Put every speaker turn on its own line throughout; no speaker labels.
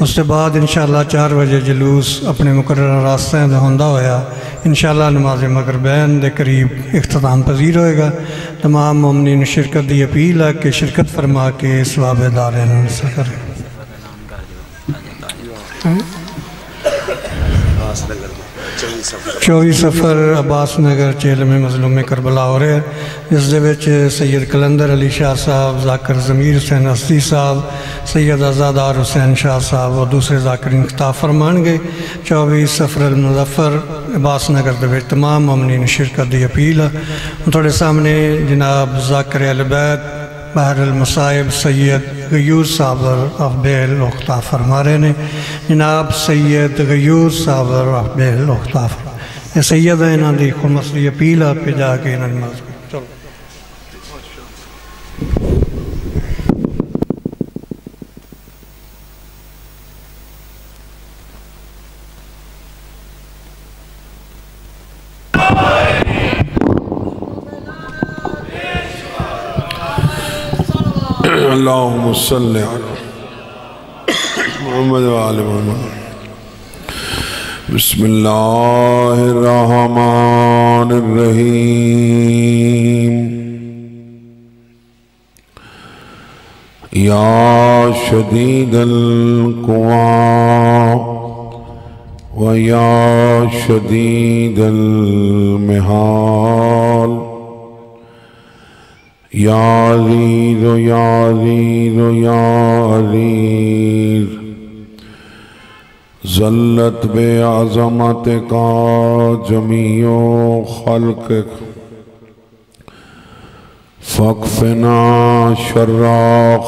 اس کے بعد انشاءاللہ 4 بجے جلوس اپنے مقررہ راستہ میں ہوندہ ہویا انشاءاللہ نماز مغربین دے قریب اختتام پذیر ہوئے گا۔ تمام مومنین شرکت دی اپیل ہے کہ شرکت فرما کے ثواب دارین حاصل کریں۔ 24 سفر عباس نگر چیلم مظلوم کربلا ہو رہے ہیں، جس دے وچ سید کلندر علی شاہ صاحب، ذاکر ضمیر حسین اسدی صاحب، سید آزادار حسین شاہ صاحب اور دوسرے ذاکرین خطاب فرمان گے۔ 24 سفر المظفر عباس نگر دے وچ تمام مومنین شرکت دی اپیل ہے۔ تھوڑے سامنے جناب ذاکر اہل بیت بحر المصائب سید غیوث صابر افبیل اختاف فرما رہے ہیں۔ جناب سید غیوث صابر افبیل اختاف یہ سید ہیں، انہوں دی خمس دی اپیل ہے پہ جا کے انہوں نماز چلو۔
اللہم صلی علی محمد و آل محمد۔ بسم اللہ الرحمن الرحیم۔ یا شدید القوا و یا شدید المحال، یا عزیز یا عزیز یا عزیز، ذلت بعظمتک جمیع خلقک، فاکفنا شر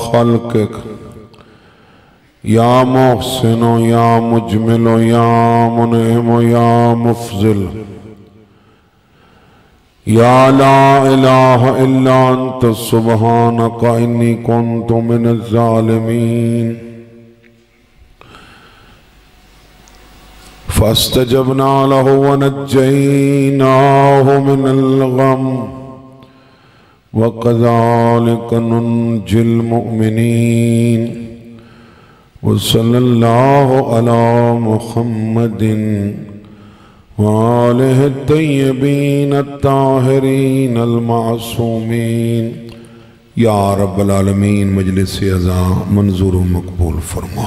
خلقک، یا محسن یا مجمل یا منعم یا مفضل، یا لا الہ الا انت سبحانک انی کنت من الظالمین۔ فاستجبنا له ونجيناه من الغم وكذلك ننجي المؤمنين، وصلى الله على محمد وآله الطيبين الطاهرين المعصومين۔ یا رب العالمین مجلس اعزا منظور و مقبول فرما۔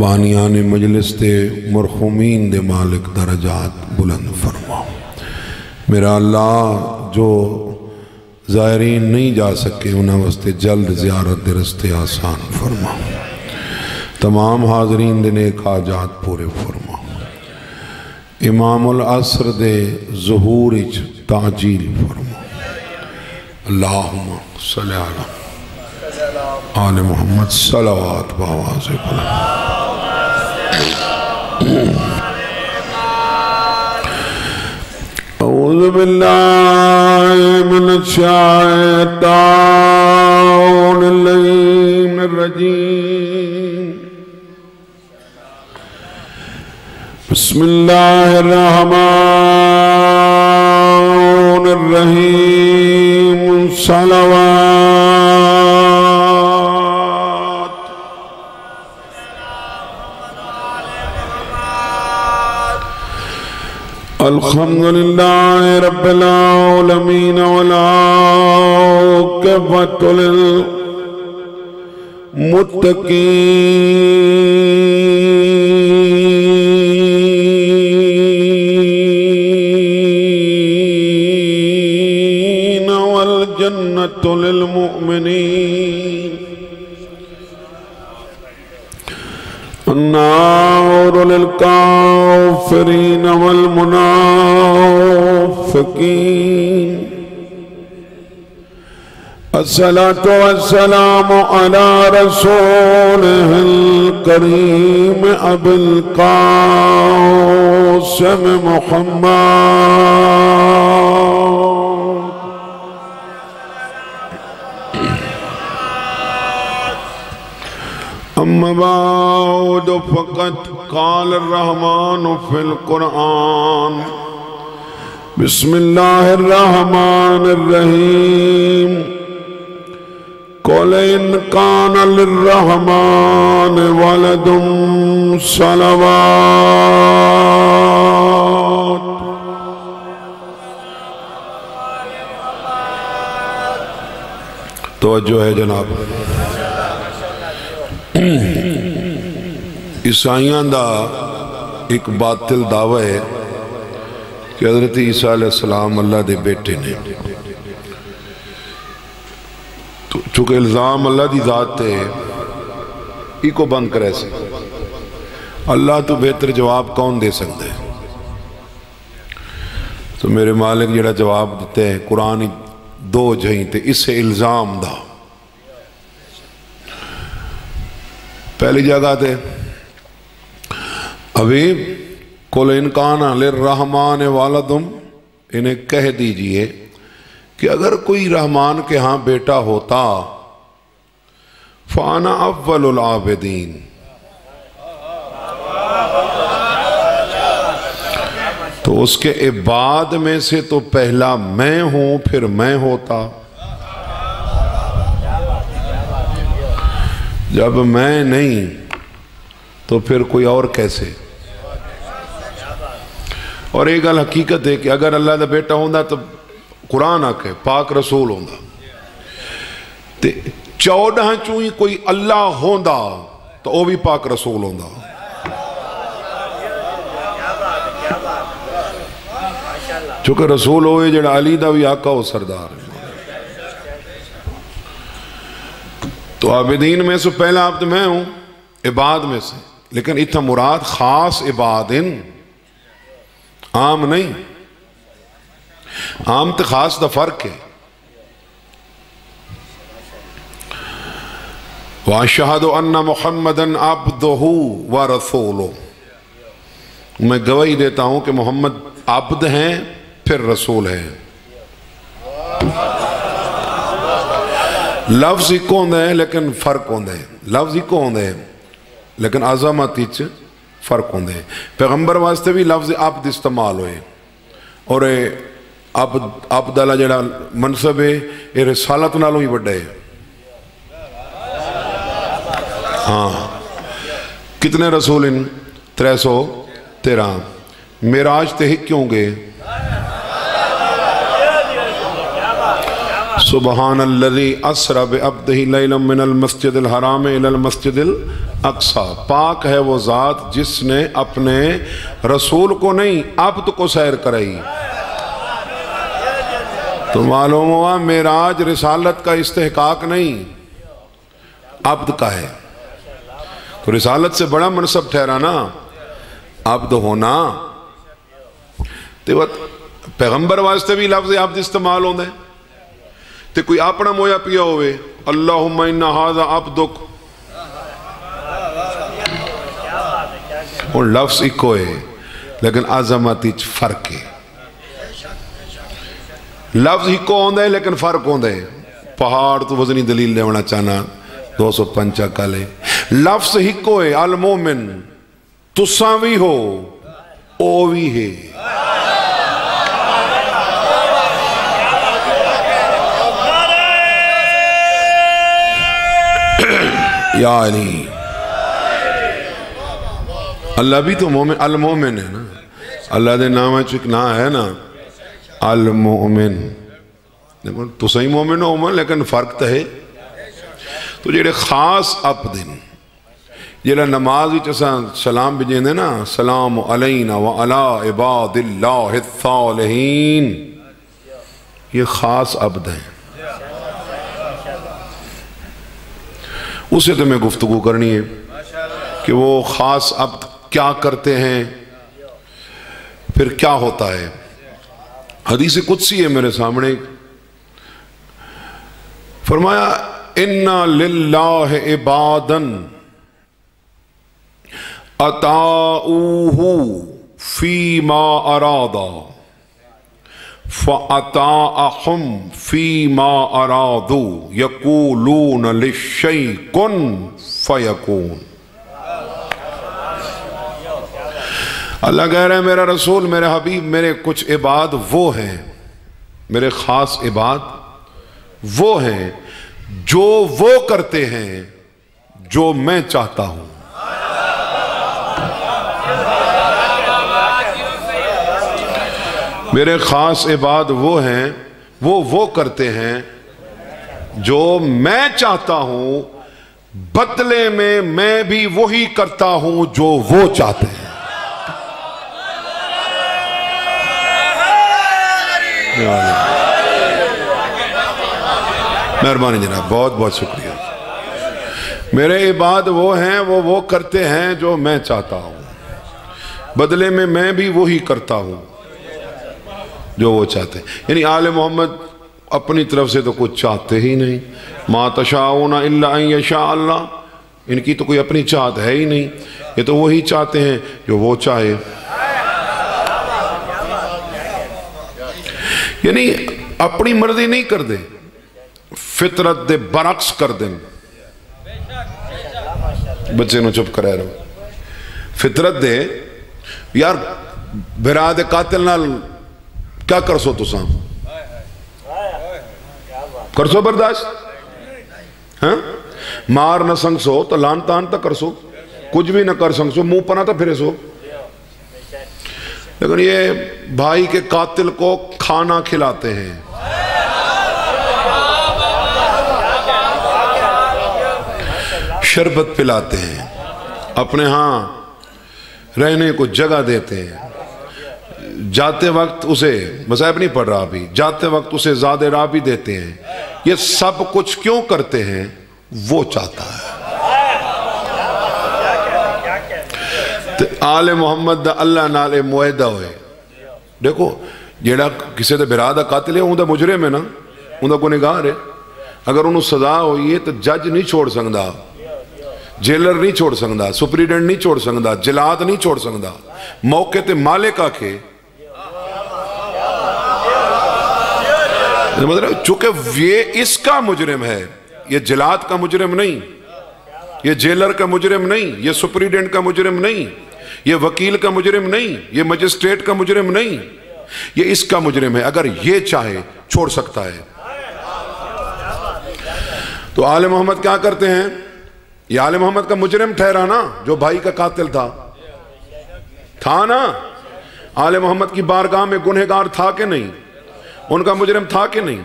بانیان مجلس دے مرحومین دے مالک درجات بلند فرما۔ میرا اللہ جو زائرین نہیں جا سکے انہاں واسطے جلد زیارت دے رستے آسان فرما۔ تمام حاضرین دے نیک حاجات پورے فرما۔ امام العصر دے ظہور اچ تعجیل فرما۔ اللہم صلی علی آل محمد صلوات بآواز بلند۔ اعوذ باللہ من الشیطان اللعین الرجیم، بسم اللہ الرحمن الرحیم، صلوات الحمدللہ رب العالمین والعاقبۃ للمتقین والجنۃ للمؤمنین، النار للکافرین والمنافقین۔ الصلاة والسلام على رسوله الكريم أبي القاسم محمد، أما بعد فقد قال الرحمن في القرآن، بسم الله الرحمن الرحيم، قل ان کان للرحمن ولد صلوات. توجہ ہے جناب. عیسائیاں دا ایک باطل دعویٰ ہے کہ حضرت عیسیٰ علیہ السلام اللہ دے بیٹے نے. تو چونکہ الزام اللہ دی ذات تے ای کو بند کرے سے اللہ تو بہتر جواب کون دے سکتے ہیں. تو میرے مالک جڑا جواب دیتے ہیں قرآن دو جہیں تے اس سے الزام دا. پہلی جگہ تے ابھی قل ان کان للرحمن ولدم، انہیں کہہ دیجئے کہ اگر کوئی رحمان کے ہاں بیٹا ہوتا فانا اول العابدین، تو اس کے عباد میں سے تو پہلا میں ہوں، پھر میں ہوتا. جب میں نہیں تو پھر کوئی اور کیسے. اور ایک گل حقیقت ہے کہ اگر اللہ دا بیٹا ہوندا تو قرآن آکے پاک رسول ہوندا، تے 14 چوئی کوئی اللہ ہوندا تو وہ بھی پاک رسول ہوندا. چونکہ رسول ہوئے جڑا علی دا بھی آقا ہو سردار ہے. تو عابدین میں سے پہلا عبد میں ہوں، عباد میں سے، لیکن اتنا مراد خاص عبادن، عام نہیں. عام تے خاص دا فرق ہے. وَأَشْهَدُ أَنَّ مُحَمَّدًا عَبْدُهُ وَرَسُولُهُ، میں گواہی دیتا ہوں کہ محمد عبد ہیں پھر رسول ہیں. لفظ ہی کو ہوندے ہیں لیکن فرق ہوندے ہیں. لفظ ہی کو ہوندے ہیں لیکن عظمت ہی فرق ہوندے ہیں. پیغمبر واسطے بھی لفظ عبد استعمال ہوئے، اور عبد اللہ جڑا منصب ہے یہ رسالت نالوں ہی بڑھے. ہاں کتنے رسول ان 313. معراج تے ہی کیوں گے؟ سبحان الذی اسری بعبدہ لیلا من المسجد الحرام الی المسجد الاقصی. پاک ہے وہ ذات جس نے اپنے رسول کو نہیں عبد کو سیر کرائی. تو معلوم ہوا معراج رسالت کا استحقاق نہیں، عبد کا ہے. تو رسالت سے بڑا منصب ٹھہرا نا عبد ہونا. پیغمبر واسطے بھی لفظ عبد استعمال ہوندے. تے کوئی اپنا مویا پیا ہوئے اللہم انا ھذا عبدک، اور لفظ ایک ہے لیکن عظمت ہی فرق ہے. لفظ ہی کو ہوندے لیکن فرق ہوندے. پہاڑ تو وزنی دلیل لیونا چاہنا 205 کالے. لفظ ہی کو ہے المومن، تساں بھی ہو او بھی ہے. یا علی اللہ بھی تو مومن المومن ہے نا. اللہ دے نام ایک نام ہے نا المومن. تو صحیح مومن ہو مومن لیکن فرق تو ہے. تو جڑے خاص عبدن جڑا نماز سلام بجیں دے نا سلام علینا وعلا عباد اللہ الصالحین، یہ خاص عبد ہیں. اسے تو میں گفتگو کرنی ہے کہ وہ خاص عبد کیا کرتے ہیں، پھر کیا ہوتا ہے. حدیث قدسی ہے میرے سامنے. فرمایا اِنَّا لِلَّهِ عِبَادًا اطاعوہ فی ما ارادہ فاطاعہم فی ما ارادو یقولون للشیء کن فیکون. اللہ کہہ رہے ہیں میرا رسول میرے حبیب میرے کچھ عباد وہ ہیں، میرے خاص عباد وہ ہیں جو وہ کرتے ہیں جو میں چاہتا ہوں. میرے خاص عباد وہ ہیں وہ کرتے ہیں جو میں چاہتا ہوں، بدلے میں بھی وہی کرتا ہوں جو وہ چاہتے ہیں. مہربانی جناب، بہت بہت شکریہ. میرے عباد وہ ہیں وہ کرتے ہیں جو میں چاہتا ہوں، بدلے میں بھی وہی کرتا ہوں جو وہ چاہتے ہیں. یعنی آل محمد اپنی طرف سے تو کچھ چاہتے ہی نہیں. ما تشاءون الا ان یشاء اللہ، ان کی تو کوئی اپنی چاہت ہے ہی نہیں، یہ تو وہی چاہتے ہیں جو وہ چاہے. یعنی اپنی مرضی نہیں کر دے، فطرت دے برعکس کر دیں. بچے نو چپ کرے رہو. فطرت دے یار بھرا دے قاتل نال کیا کرسو تساں؟ کرسو برداشت؟ ہاں مار نہ سنگ سو تو لان تان تا کرسو، کچھ بھی نہ کر سنگ سو، منہ پنا تا پھرے سو. لیکن یہ بھائی کے قاتل کو کھانا کھلاتے ہیں، شربت پلاتے ہیں، اپنے ہاں رہنے کو جگہ دیتے ہیں، جاتے وقت اسے مذاہب نہیں پڑھ رہا بھی، جاتے وقت اسے زیادہ راہ بھی دیتے ہیں. یہ سب کچھ کیوں کرتے ہیں؟ وہ چاہتا ہے. آل محمد دا اللہ نالے معاہدہ ہوئے. دیکھو جیڑا کسی دے برا دا قاتل ہے، ان دا مجرم ہے نا، ان دا گنہگار ہے. اگر انہوں سزا ہوئی ہے تو جج نہیں چھوڑ سکتا، جیلر نہیں چھوڑ سکتا، سپریڈنٹ نہیں چھوڑ سکتا، جلاد نہیں چھوڑ سکتا. موقع تے مالک آکے مطلب چونکہ یہ اس کا مجرم ہے، یہ جلاد کا مجرم نہیں، یہ جیلر کا مجرم نہیں، یہ سپریڈنٹ کا مجرم نہیں، یہ وکیل کا مجرم نہیں، یہ مجسٹریٹ کا مجرم نہیں، یہ اس کا مجرم ہے. اگر یہ چاہے چھوڑ سکتا ہے. تو آل محمد کیا کرتے ہیں؟ یہ آل محمد کا مجرم ٹھہرا نا، جو بھائی کا قاتل تھا نا. آل محمد کی بارگاہ میں گنہگار تھا کہ نہیں؟ ان کا مجرم تھا کہ نہیں؟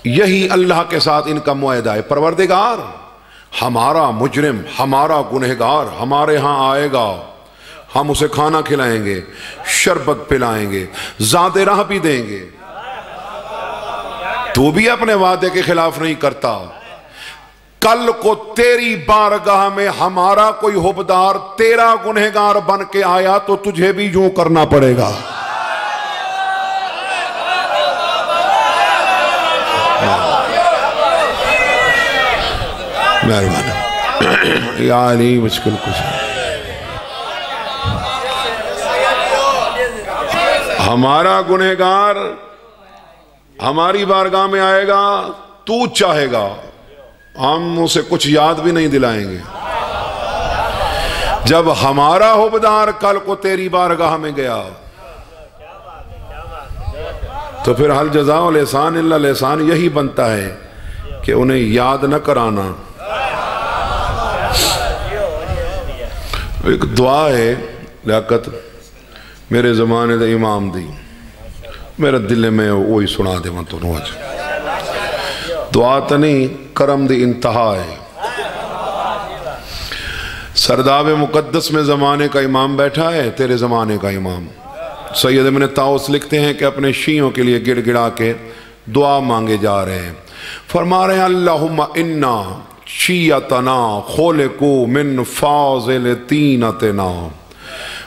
یہی اللہ کے ساتھ ان کا معاہدہ ہے. پروردگار ہمارا مجرم، ہمارا گنہگار ہمارے ہاں آئے گا، ہم اسے کھانا کھلائیں گے، شربت پلائیں گے، زیادہ راہ بھی دیں گے. تو بھی اپنے وعدے کے خلاف نہیں کرتا. کل کو تیری بارگاہ میں ہمارا کوئی حبدار تیرا گنہگار بن کے آیا تو تجھے بھی یوں کرنا پڑے گا. مہربانی یا علی مشکل کچھ ہمارا گنہگار ہماری بارگاہ میں آئے گا، تو چاہے گا ہم اسے کچھ یاد بھی نہیں دلائیں گے. جب ہمارا حبدار کل کو تیری بارگاہ میں گیا تو پھر حل جزاء الاحسان الا الاحسان یہی بنتا ہے کہ انہیں یاد نہ کرانا. ایک دعا ہے لیاقت میرے زمانے دے امام دی، میرے دل میں وہی سنا دے من تو نواج. دعا تا نہیں، کرم دی انتہا ہے. سرداب مقدس میں زمانے کا امام بیٹھا ہے، تیرے زمانے کا امام. سید ابن طاؤس لکھتے ہیں کہ اپنے شیعوں کے لیے گڑ گڑا کے دعا مانگے جا رہے ہیں. فرما رہے ہیں اللہم انا شیعتنا خولقو من فاضل تینتنا.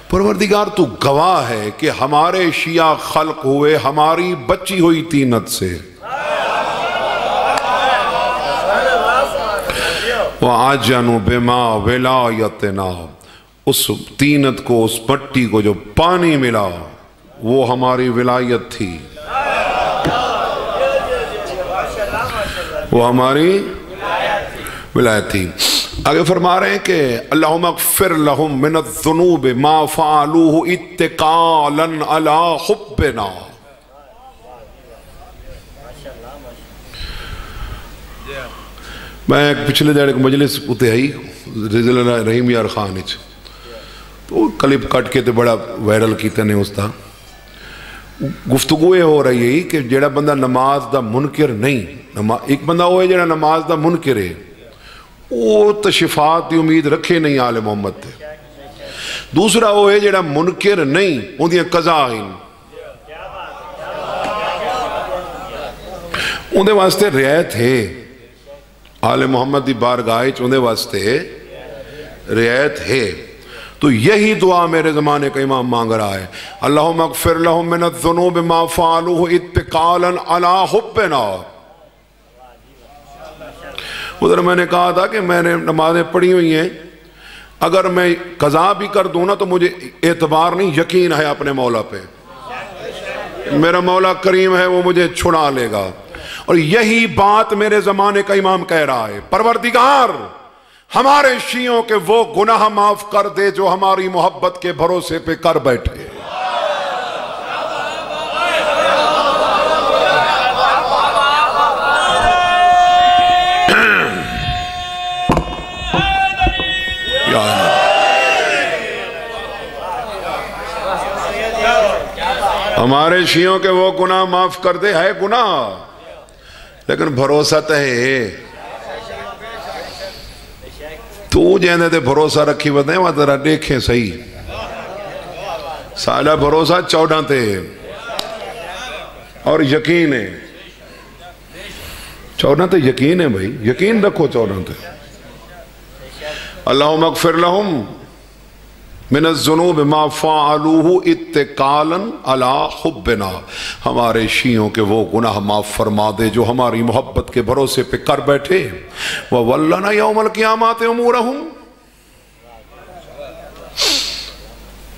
پروردگار تو گواہ ہے کہ ہمارے شیعہ خلق ہوئے ہماری بچی ہوئی تینت سے. وَعَجَنُ بِمَا وِلَایَتِنَا، اس تینت کو، اس مٹی کو جو پانی ملا وہ ہماری ولایت تھی، وہ ہماری ولایت تھی. آگے فرما رہے ہیں کہ اللہم اغفر لہم من الذنوب ما فعلوہ اتقالا علی حبنا. میں پچھلے دیڑ مجلس اتنے آئی رضل رحیم یار خان تو کلپ کٹ کے تے بڑا وائرل کیتے نے اس دا گفتگو یہ ہو رہی ہے کہ جڑا بندہ نماز دا منکر نہیں، ایک بندہ وہ ہے جڑا نماز دا منکر ہے وہ تو شفاعت دی امید رکھے نہیں آل محمد تے، دوسرا وہ ہے جڑا منکر نہیں ان دی قضا ہیں ان دے واسطے رعایت ہے آل محمد دی بارگاہ ان دے واسطے رعایت ہے۔ تو یہی دعا میرے زمانے کا امام مانگ رہا ہے، اللہم اغفر لہم من الذنوب ما فعلوہ اتقالا علی حبنا۔ ادھر میں نے کہا تھا کہ میں نے نمازیں پڑھی ہوئی ہیں، اگر میں قضا بھی کر دوں نا تو مجھے اعتبار نہیں، یقین ہے اپنے مولا پہ، میرا مولا کریم ہے وہ مجھے چھڑا لے گا۔ اور یہی بات میرے زمانے کا امام کہہ رہا ہے، پروردگار ہمارے شیعوں کے وہ گناہ معاف کر دے جو ہماری محبت کے بھروسے پہ کر بیٹھے۔ ہمارے شیعوں کے وہ گناہ معاف کر دے، ہے گناہ لیکن بھروسہ تو ہے، تو جہنے تے بھروسہ رکھی بتائیں وہاں ترہ دیکھیں صحیح سالہ بھروسہ 14 تے اور یقین ہے 14 تے یقین ہے بھائی، یقین رکھو 14 تے۔ اللہم اغفر لہم من الذنوب ما فعلوہ اتقالا علی حبنا، ہمارے شیعوں کے وہ گناہ معاف فرما دے جو ہماری محبت کے بھروسے پہ کر بیٹھے۔ وَوَلَّنَا يَوْمَ الْقِيَامَاتِ أُمُورَهُمْ،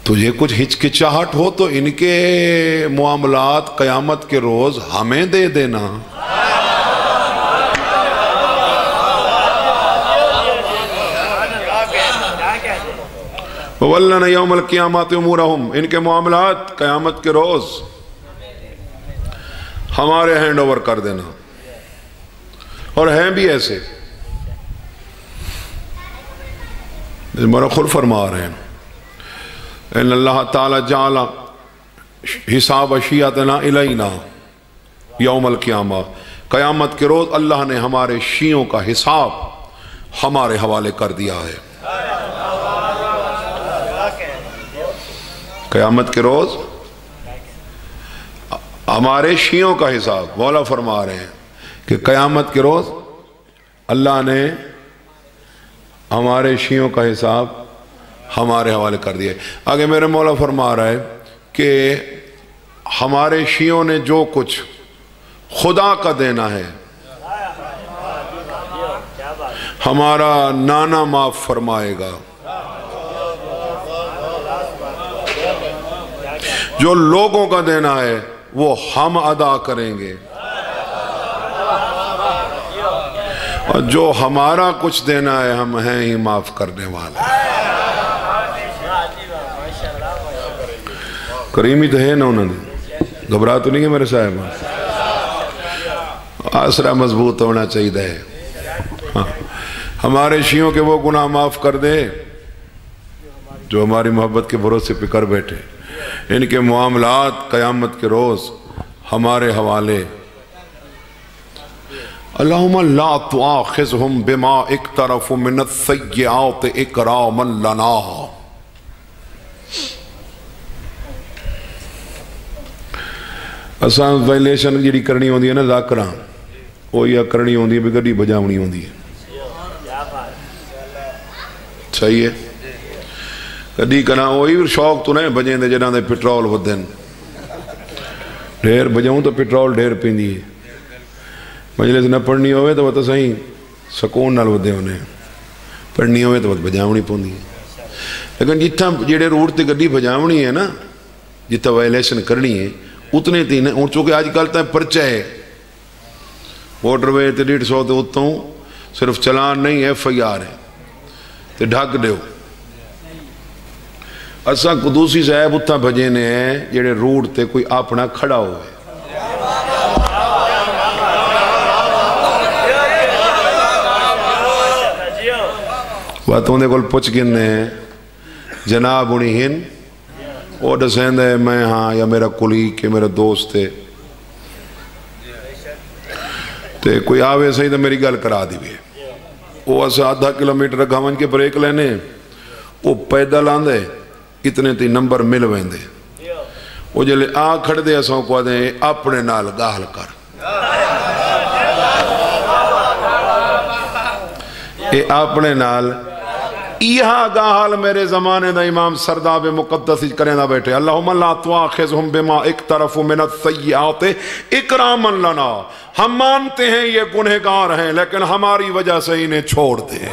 تجھے کچھ ہچکچاہٹ ہو تو ان کے معاملات قیامت کے روز ہمیں دے دینا۔ وَوَلَّنَا يَوْمَ الْقِيَامَاتِ أُمُورَهُمْ، ان کے معاملات قیامت کے روز ہمارے ہینڈ اوور کر دینا۔ اور ہیں بھی ایسے میرا خود فرما رہے ہیں، ان اللہ تعالی جعل حساب شیعتنا الینا یوم القیامہ، قیامت کے روز اللہ نے ہمارے شیعوں کا حساب ہمارے حوالے کر دیا ہے۔ قیامت کے روز ہمارے شیعوں کا حساب، مولا فرما رہے ہیں کہ قیامت کے روز اللہ نے ہمارے شیعوں کا حساب ہمارے حوالے کر دیا ہے۔ آگے میرے مولا فرما رہا ہے کہ ہمارے شیعوں نے جو کچھ خدا کا دینا ہے ہمارا نانا معاف فرمائے گا، جو لوگوں کا دینا ہے وہ ہم ادا کریں گے، اور جو ہمارا کچھ دینا ہے ہم ہیں ہی معاف کرنے والے۔ کریمی تو ہے نا، انہوں نے گھبرا تو نہیں ہے میرے صاحب، آسرا مضبوط ہونا چاہیے۔ ہمارے شیعوں کے وہ گناہ معاف کر دے جو ہماری محبت کے بھروسے پہ کر بیٹھے، ان کے معاملات قیامت کے روز ہمارے حوالے۔ اللہم لا تؤاخذہم بما اقترفوا من السیئات اکراما لنا، اساں وائلیشن جڑی کرنی ہوندی ہے نا ذاکراں، وہ یا کرنی ہوندی ہے بھی گڈی بجاونی ہوندی ہے، صحیح ہے، کدی کنا وہی شوق تو نہیں بجیں دے جنہاں دے پیٹرول ودن، ڈھیر بجاؤں تو پیٹرول ڈھیر پیندی ہے، مجلس نہ پڑھنی ہوئے تو وہ تو صحیح سکون نال ودے ہونے، پڑھنی ہوئے تو وہ بجاونی پوندی ہے۔ لیکن جتھا جڑے روڈ تے گڈی بجاونی ہے نا، جتھا وائلیشن کرنی ہے اتنے تین ہیں، چونکہ آج کل تک پرچہ ہے موٹر وے تے 150 تے اتوں صرف چلان نہیں FIR ہے تے ڈھک دیو۔ اساں قدوسی صاحب اتھا بھجینے ہیں جڑے روڈ تے کوئی اپنا کھڑا ہوئے، باتوں دے کل پوچھ گنے جناب انہی ہن وہ دسین دے میں ہاں یا میرا کلیگ یا میرا دوست ہے تے کوئی آوے صحیح تو میری گل کرا دی بھی وہ اسے آدھا کلومیٹر گھامن کے بریک لینے وہ پیدل آندے اتنے تی نمبر مل ویندے وہ جلے آ کھڑ دے اساں کو دیں اپنے نال گاہل کر اے اپنے نال یہاں گاہل میرے زمانے دا امام سرداب مقدس کریں دا بیٹھے اللہم لا تواخذہم بما اقترفوا من السیئات اکراما لنا ہم مانتے ہیں یہ گنہگار ہیں لیکن ہماری وجہ سے انہیں چھوڑ دے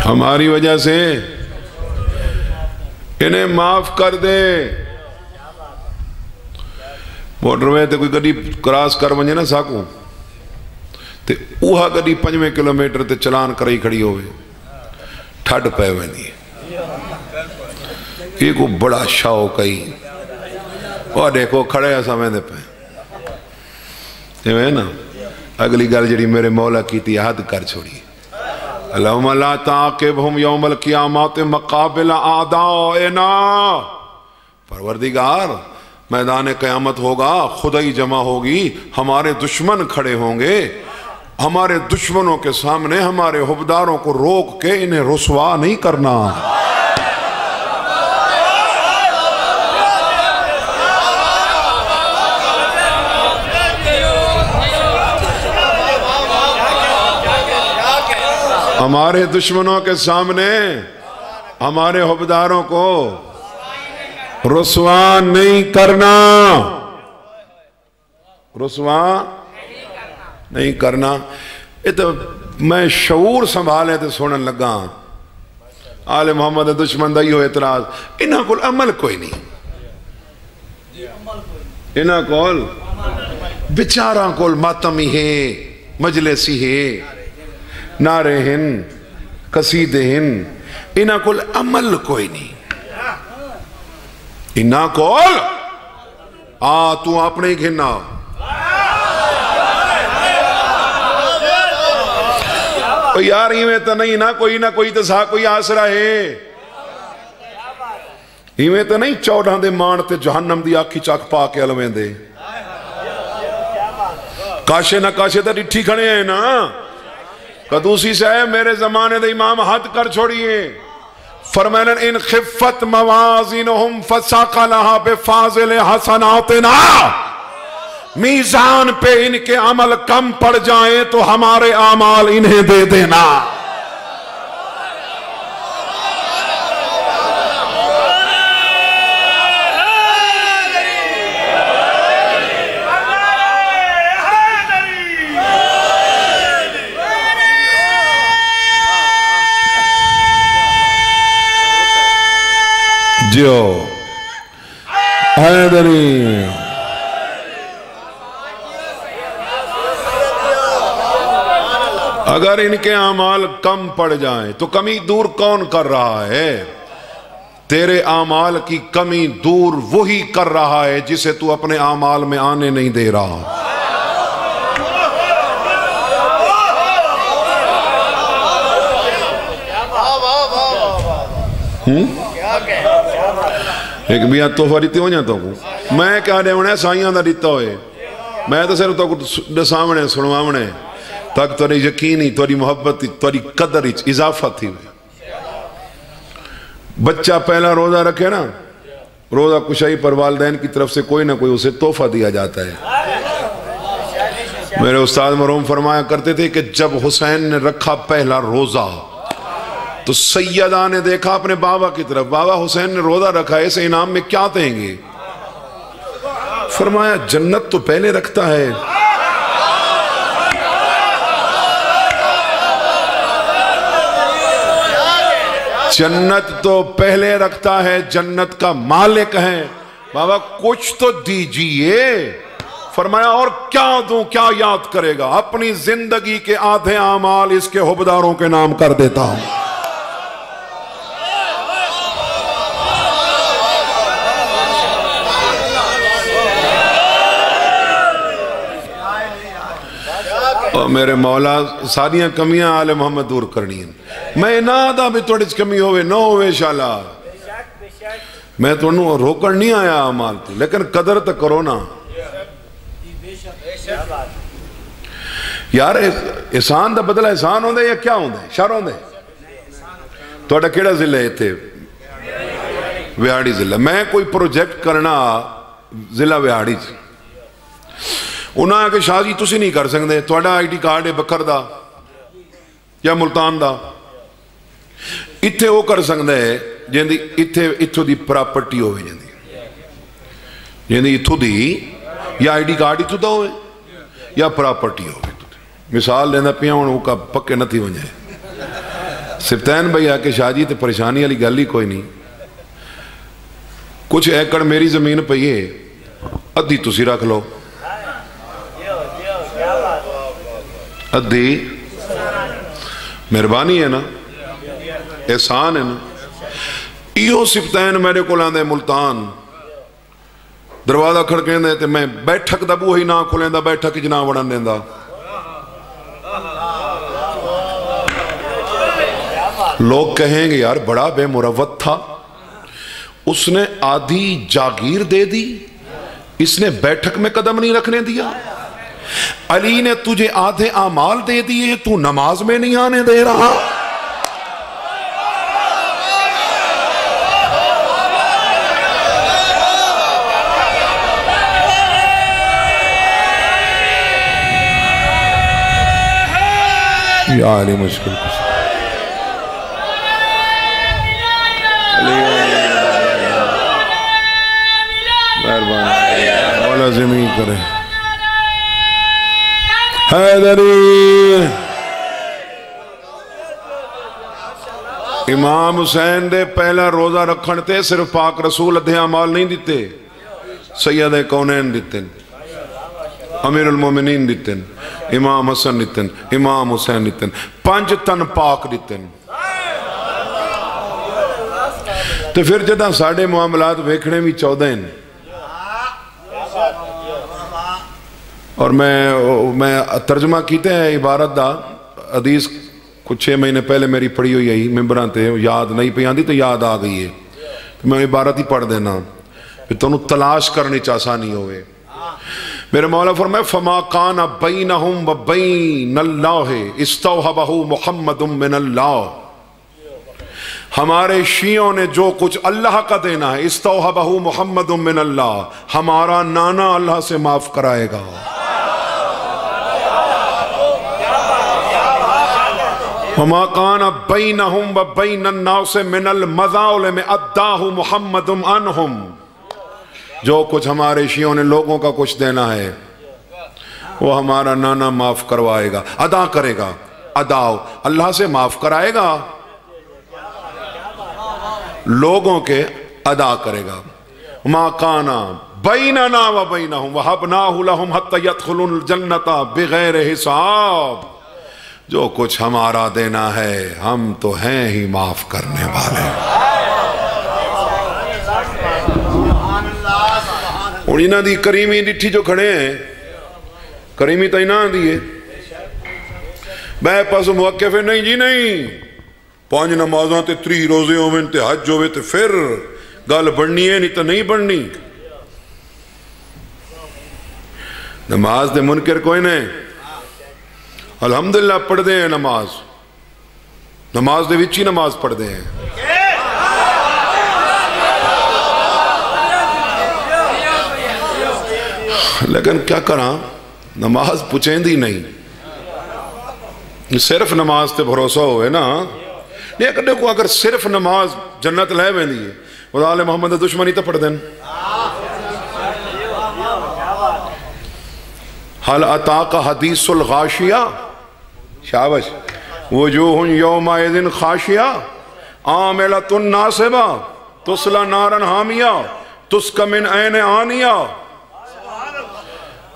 ہماری وجہ سے انہیں معاف کر دے موٹر وے تے کوئی گڑی کراس کر ونجے نا ساکوں تے اوہا گڑی 5 کلومیٹر تے چلان کرائی کھڑی ہوئے ٹھڑ پہ ہوئے نہیں یہ کو بڑا شاو کئی اور دیکھو کھڑے ایسا میں دے پہ یہ ہے نا اگلی گل جڑی میرے مولا کی تھی حد کر چھوڑی اللہم لا تعاقبہم یوم القیامات مقابل اعدائنا پروردگار میدان قیامت ہوگا خدائی جمع ہوگی ہمارے دشمن کھڑے ہوں گے ہمارے دشمنوں کے سامنے ہمارے حبداروں کو روک کے انہیں رسوا نہیں کرنا ہمارے دشمنوں کے سامنے ہمارے حبداروں کو رسوا نہیں کرنا رسوا نہیں کرنا یہ تو میں شعور سنبھالے تو سنن لگا آل محمد دشمن دائی ہو اعتراض انہاں کول عمل کوئی نہیں انہاں کول بچاراں کول ماتمی ہے مجلسی ہے نعرے ہن قصیدے ہن انہاں کول عمل کوئی نہیں انہاں کول تو اپنے ہی گھننا یار ہی تو نہیں نا کوئی تو سا کوئی آسرا ہے ہی تو نہیں 14 دے مان تے جہنم دی آکھی چاک پا کے علویں دے کاشے نہ کاشے تا ڈٹھی کھڑے ہیں نا قدوسی سے ہے میرے زمانے دے امام حد کر چھوڑیے فرمائن ان خفت موازینہم فساقلہا بفاضل حسناتنا میزان پہ ان کے عمل کم پڑ جائیں تو ہمارے اعمال انہیں دے دینا جو حیدری اگر ان کے اعمال کم پڑ جائیں تو کمی دور کون کر رہا ہے تیرے اعمال کی کمی دور وہی کر رہا ہے جسے تو اپنے اعمال میں آنے نہیں دے رہا ایک بیعت توفہ دیتے ہو جاتا ہوں میں کیا دے ہونے سائیاں دا دیتا ہوئے میں تو صرف تو سامنے سنوانے تاکہ توڑی یقینی توڑی محبت توڑی قدر اضافہ تھی بچہ پہلا روزہ رکھے نا روزہ کشائی پر والدین کی طرف سے کوئی نہ کوئی اسے توفہ دیا جاتا ہے میرے استاد مرحوم فرمایا کرتے تھے کہ جب حسین نے رکھا پہلا روزہ تو سیدہ نے دیکھا اپنے بابا کی طرف بابا حسین نے روزہ رکھا اسے انعام میں کیا دیں گے فرمایا جنت تو پہلے رکھتا ہے جنت تو پہلے رکھتا ہے جنت کا مالک ہے بابا کچھ تو دیجئے فرمایا اور کیا دوں، کیا یاد کرے گا؟ اپنی زندگی کے آدھے اعمال اس کے حبداروں کے نام کر دیتا ہوں۔ اور میرے مولا ساریاں کمیاں آل محمد دور کرنی ہیں۔ میں نہ دا بھی توڑی کمی ہوئے نہ ہوئے انشاءاللہ، میں تو انہوں روکن نہیں آیا اعمال تھی، لیکن قدر تک کرو نا یار۔ احسان دا بدلہ احسان ہوندے یا کیا ہوندے؟ شر ہوندے؟ توڑا کیڑا ضلع ہے تھے؟ ویاڑی ضلع۔ میں کوئی پروجیکٹ کرنا ضلع ویاڑی جی، انہاں آگے شاہ جی تسی نہیں کر سکتے، توڑا آئی ڈی کارڈ ہے بکر دا یا ملتان دا، اتھے وہ کر سکتے ہیں جیندی اتھو دی پراپرٹی ہوئے، جیندی اتھو دی یا آئی ڈی کارڈ اتھو دا ہوئے یا پراپرٹی ہوئے۔ مثال لینا پیا ہوں کا پکے نہ تھی ونجائے۔ سبتین بھائی آکے شاہ جی تے پریشانی والی گل ہی کوئی نہیں، کچھ ایکڑ میری زمین پہ ہے، ادھی تسی رکھ لو، ادھی مہربانی ہے نا، احسان ہے نا۔ ایو سبتین میرے کو لاندے ملتان دروازہ کھڑکیں دے تے میں بیٹھک دا بوہی نہ کھلیں دا، بیٹھک جنا وڑن دیں دا۔ لوگ کہیں گے یار بڑا بے مروت تھا، اس نے آدھی جاگیر دے دی، اس نے بیٹھک میں قدم نہیں رکھنے دیا۔ علی نے تجھے آدھے اعمال دے دیے، تو نماز میں نہیں آنے دے رہا۔ یا علی مشکل کچھ مولا زمین کرے حیدری۔ امام حسین دے پہلا روزہ رکھن تے صرف پاک رسول ادھے اعمال نہیں دیتے، سید کونین دیتے، امیر المومنین دیتے، امام حسن دیتے، امام حسین دیتے، 5 تن پاک دیتے۔ تو پھر جدہ ساڑھے معاملات ویکھنے بھی 14 ہیں، اور میں ترجمہ کیتے ہیں عبارت دا، حدیث کچھ 6 مہینے پہلے میری پڑھی ہوئی ہے، ممبران تے یاد نہیں پہ آندی تو یاد آ گئی ہے، تو میں عبارت ہی پڑھ دینا پھر تو انہوں تلاش کرنے چاسانی ہوئے۔ میرے مولا فرمائے فما کان بینہم و بین اللہ استوہبہ محمد من اللہ، ہمارے شیعوں نے جو کچھ اللہ کا دینا ہے، استوہبہ محمد من اللہ، ہمارا نانا اللہ سے معاف کرائے گا۔ وما کان بینہم و بین الناس من المظالم اداہ محمد عنہم، جو کچھ ہمارے شیعوں نے لوگوں کا کچھ دینا ہے وہ ہمارا نانا معاف کروائے گا، ادا کرے گا، اداؤ اللہ سے معاف کرائے گا، لوگوں کے ادا کرے گا۔ ما کانا بیننا و بینہم وہبناہ لہم حتی یدخلون الجنت بغیر حساب، جو کچھ ہمارا دینا ہے ہم تو ہیں ہی معاف کرنے والے۔ اور انہاں دی کریمی ڈٹھی جو کھڑے ہیں، کریمی تو انہاں دی ہے، میں پاس موقف ہے نہیں جی نہیں، 5 نمازاں تے 3 روزے ہوئے تے حج ہوئے تے پھر گل بڑھنی ہے، نہیں تو نہیں بڑھنی۔ نماز دے منکر کوئی نہیں، الحمدللہ پڑھ دے ہیں نماز، نماز دے وچی نماز پڑھ دے ہیں۔ لیکن کیا کراں، نماز پچھیں دی نہیں، صرف نماز تے بھروسہ ہوئے نا، لیکن دیکھو اگر صرف نماز جنت لے بین دیئے، وہ آل محمد دشمنی تو پڑھ دیں۔ حل اتاک حدیث الغاشیہ، شابش، وجوہ یومئذ خاشیہ عاملۃ ناصبہ تصلی نارا حامیہ تسقى من عین آنیہ۔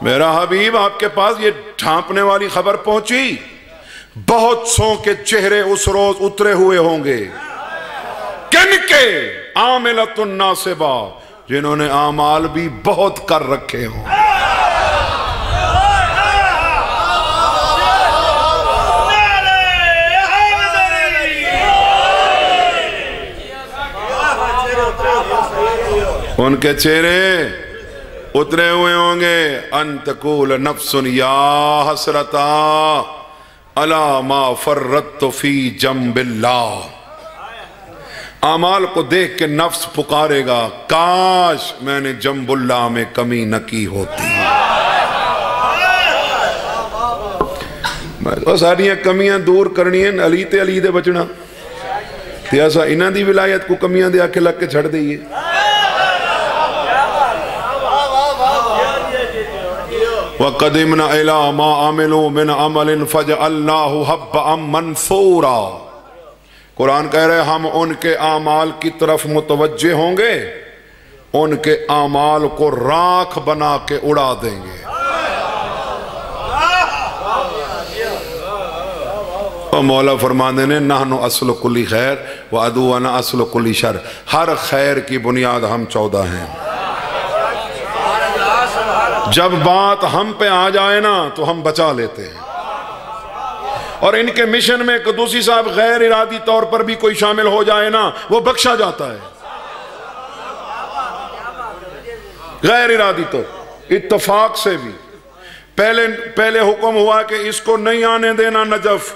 میرا حبیب آپ کے پاس یہ ڈھانپنے والی خبر پہنچی، بہت سو کے چہرے اس روز اترے ہوئے ہوں گے، کن کے؟ عاملۃ ناصبہ، جنہوں نے اعمال بھی بہت کر رکھے ہوں۔ ان کے چہرے اترے ہوئے ہوں گے، ان تقول نفس یا حسرتا علی ما فرطت فی جنب اللہ۔ اعمال کو دیکھ کے نفس پکارے گا، کاش میں نے جنب اللہ میں کمی نہ کی ہوتی۔ وہ ساریاں کمیاں دور کرنی ہیں، علی تے علی دے بچنا تے ایسا انہاں دی ولایت کو کمیاں دے آکے لگ کے چھڑ دئیے۔ وَقَدِمْنَا إِلَىٰ مَا عَمِلُوا مِنْ عَمَلٍ فَجَعَلْنَاهُ هَبَّأً مَنْثُورًا۔ قرآن کہہ رہے ہم ان کے اعمال کی طرف متوجہ ہوں گے، ان کے اعمال کو راکھ بنا کے اڑا دیں گے۔ اور مولا فرمانے نے نحن اصل کل خیر وعدونا اصل کل شر، ہر خیر کی بنیاد ہم 14 ہیں۔ جب بات ہم پہ آ جائے نا تو ہم بچا لیتے ہیں، اور ان کے مشن میں قدوسی صاحب غیر ارادی طور پر بھی کوئی شامل ہو جائے نا وہ بخشا جاتا ہے، غیر ارادی طور اتفاق سے بھی۔ پہلے حکم ہوا کہ اس کو نہیں آنے دینا نجف،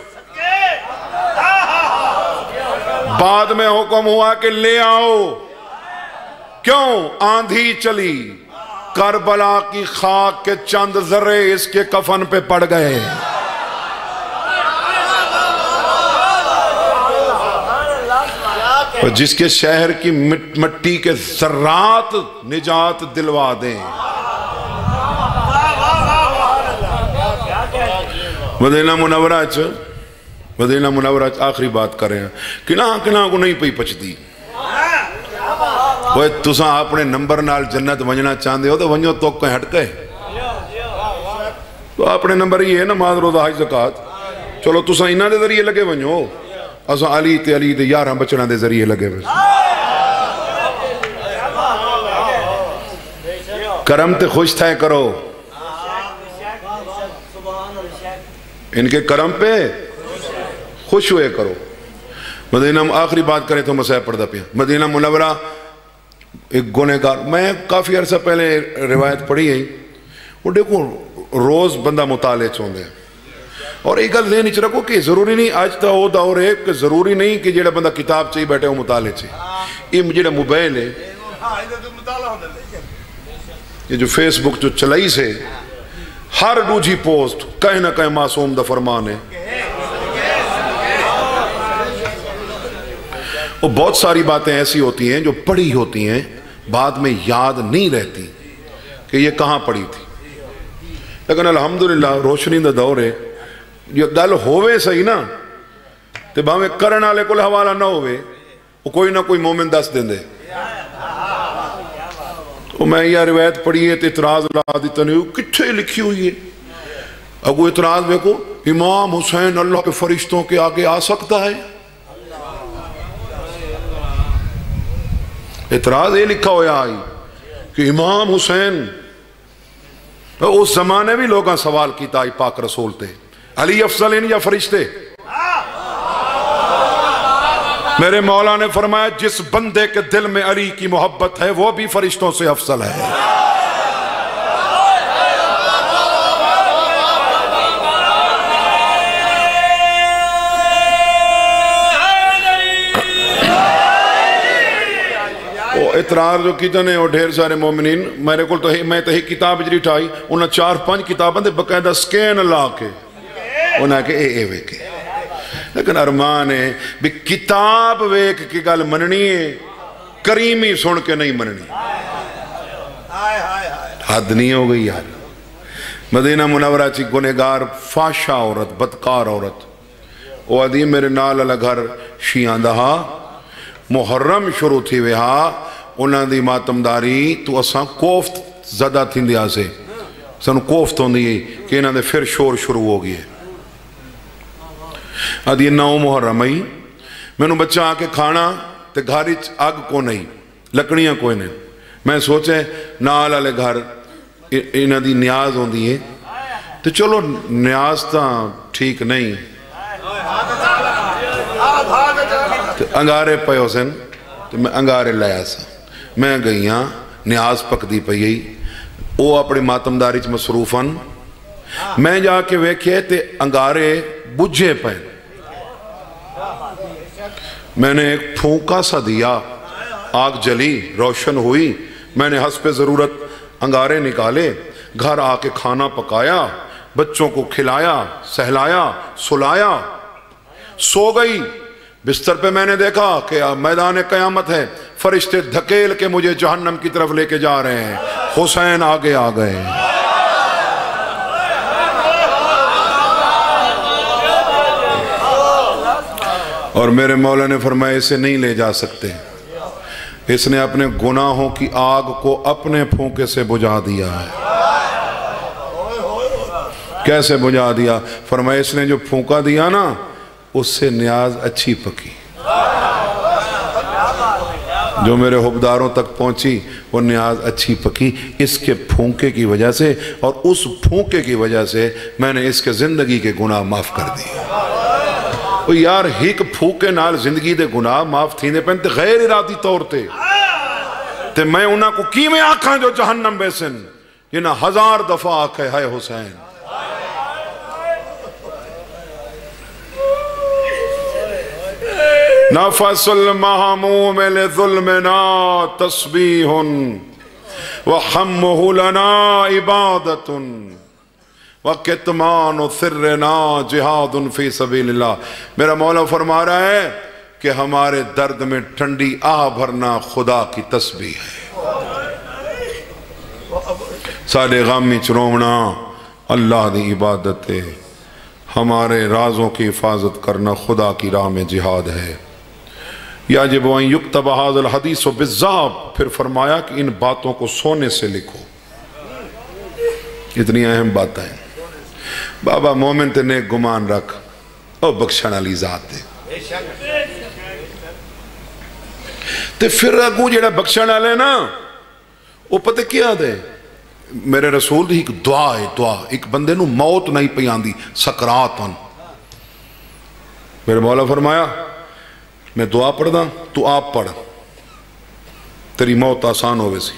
بعد میں حکم ہوا کہ لے آؤ، کیوں؟ آندھی چلی، کربلا کی خاک کے چند ذرے اس کے کفن پہ پڑ گئے، جس کے شہر کی مٹی کے ذرات نجات دلوا دیں۔ مدینہ منورہ آخری بات کریں، کناں کو نہیں پئی پچھتی۔ وہ تساں اپنے نمبر نال جنت ونجنا چاہتے ہو تو ونجو تو کہیں ہٹ گئے، تو اپنے نمبر ہی ہے نماز روزہ حج زکات، چلو تساں انہاں دے ذریعے لگے ونجو، اساں علی تے علی دے 11 بچڑاں دے ذریعے لگے وے۔ کرم تے خوش تھے کرو، ان کے کرم پہ خوش ہوئے کرو۔ مدینہ آخری بات کریں تو مسائب پردہ پہ مدینہ منورہ ایک گنہگار، میں کافی عرصہ پہلے روایت پڑھی ہے، وہ دیکھو روز بندہ مطالعے چوندے ہیں، اور ایک گل ذہن وچ رکھو کہ ضروری نہیں آج تا وہ دور ہے کہ ضروری نہیں کہ جڑا بندہ کتاب چاہیے بیٹھے وہ مطالعے چاہیے۔ یہ جڑا موبائل ہے، یہ جو فیس بک جو چلائی سے ہر دوجی پوسٹ کہیں نہ کہیں معصوم دا فرمان ہے، وہ بہت ساری باتیں ایسی ہوتی ہیں جو پڑھی ہوتی ہیں بعد میں یاد نہیں رہتی کہ یہ کہاں پڑھی تھی، لیکن الحمدللہ روشنی دا دور ہے، یہ گل ہوئے صحیح نا تے باویں کرن والے کول حوالہ نہ ہوئے وہ کوئی نہ کوئی مومن دس دیں دے۔ تو میں یہ روایت پڑھی ہے تو اعتراض لا دیتا نہیں، کتھے لکھی ہوئی ہے؟ اگو اعتراض دیکھو، امام حسین اللہ کے فرشتوں کے آگے آ سکتا ہے؟ اعتراض یہ لکھا ہویا آئی کہ امام حسین، اس زمانے بھی لوگاں سوال کیتا آئی پاک رسول تے، علی افضل ہیں یا فرشتے؟ میرے مولا نے فرمایا جس بندے کے دل میں علی کی محبت ہے وہ بھی فرشتوں سے افضل ہے۔ اعتراض جو کیتا نے اور ڈھیر سارے مومنین میرے کو تو میں تو ہی کتاب جری اٹھائی، انہاں 4-5 کتاباں دے باقاعدہ سکین لا کے انہاں کہ اے ویکھے، لیکن ارمان ہے بھی کتاب ویکھ کی گل مننی ہے، کریمی سن کے نہیں مننی، حد نہیں ہو گئی یار۔ مدینہ منورہ چی گنہگار فاشا عورت، بدکار عورت، وہ آدھی میرے نال اللہ گھر شیعہ دہا محرم شروع تھی وہا انہاں دی ماتمداری تو اساں کوفت زدہ تھی دیا سے سانو کوفت ہوندی ہے کہ انہاں دے پھر شور شروع ہو گئی ہے. ادھی 9 محرم آئی میں نو بچہ آ کے کھانا تے گھر وچ اگ کو نہیں لکڑیاں کوئی نہیں. میں سوچے نال والے گھر انہاں دی نیاز ہوندی ہے تو چلو نیاز تاں ٹھیک نہیں انگارے پے ہو سن تو میں انگارے لایا سا. میں گئی ہاں نیاز پکدی پئی گئی وہ اپنی ماتمداری چ مصروفن. میں جا کے ویکھے تے انگارے بجھے پے. میں نے ایک پھونکا سا دیا آگ جلی روشن ہوئی. میں نے حسب ضرورت انگارے نکالے گھر آ کے کھانا پکایا بچوں کو کھلایا سہلایا سلایا سو گئی. بستر پہ میں نے دیکھا کہ میدان قیامت ہے فرشتے دھکیل کے مجھے جہنم کی طرف لے کے جا رہے ہیں. حسین آگے آ گئے. اور میرے مولا نے فرمایا اسے نہیں لے جا سکتے. اس نے اپنے گناہوں کی آگ کو اپنے پھونکے سے بجھا دیا ہے. کیسے بجھا دیا؟ فرمایا اس نے جو پھونکا دیا نا اس سے نیاز اچھی پکی جو میرے حبداروں تک پہنچی وہ نیاز اچھی پکی اس کے پھونکے کی وجہ سے. اور اس پھونکے کی وجہ سے میں نے اس کے زندگی کے گناہ معاف کر دیے. یار ہیک پھوکے نال زندگی دے گناہ معاف تھینے پہن تے غیر ارادی طور تے میں انہاں کو کی میں آکھاں جو جہنم بیسن جنہاں 1000 دفعہ آکھے ہے حسین. نفس المحموم لظلمنا تسبیح وحمہ لنا عبادت وَكِتْمَانُ ثِرِّنَا جِہَادٌ فِي سَبِيلِ اللہ. میرا مولا فرما رہا ہے کہ ہمارے درد میں ٹھنڈی آہ بھرنا خدا کی تسبیح ہے. سارے غم میں چرومنا اللہ دی عبادت ہے. ہمارے رازوں کی حفاظت کرنا خدا کی راہ میں جہاد ہے. یَجِبُ أَن يُكْتَبَ هَذَا الْحَدِيثُ بِالذَّهَبِ. پھر فرمایا کہ ان باتوں کو سونے سے لکھو. اتنی اہم بات ہے. بابا مومن تے نیک گمان رکھ او بخشن علی ذات دے تے پھر اگوں جڑا بخشن والے نا وہ پتہ کیا دے میرے رسول دی ایک دعا ہے. دعا ایک بندے نو موت نہیں پئی آندی سکرات ہن. میرے مولا فرمایا میں دعا پڑھ دا تو آپ پڑھ تیری موت آسان ہوئے سی.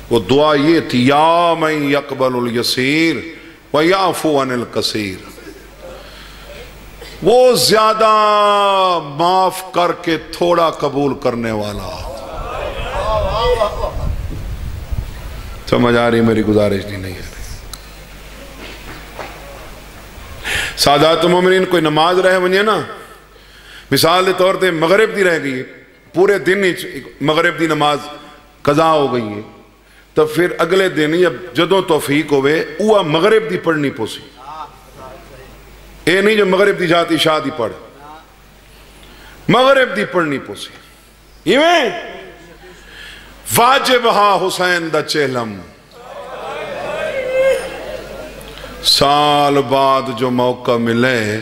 وہ دعا یہ تھی یا من یقبل الیسیر ویعفو عن الکثیر. وہ زیادہ معاف کر کے تھوڑا قبول کرنے والا. سمجھ آ رہی میری گزارش نہیں آ رہی. سادات مومنین کوئی نماز رہ ونجے نا مثال دے طور تے مغرب دی رہ گئی پورے دن مغرب دی نماز قضا ہو گئی ہے تو پھر اگلے دن یا جدوں توفیق ہوئے اوہ مغرب دی پڑھنی پوسی. اے نہیں جو مغرب دی جاتی شادی پڑھ مغرب دی پڑھنی پوسی. ایویں واجب ہا حسین دا چہلم. سال بعد جو موقع ملے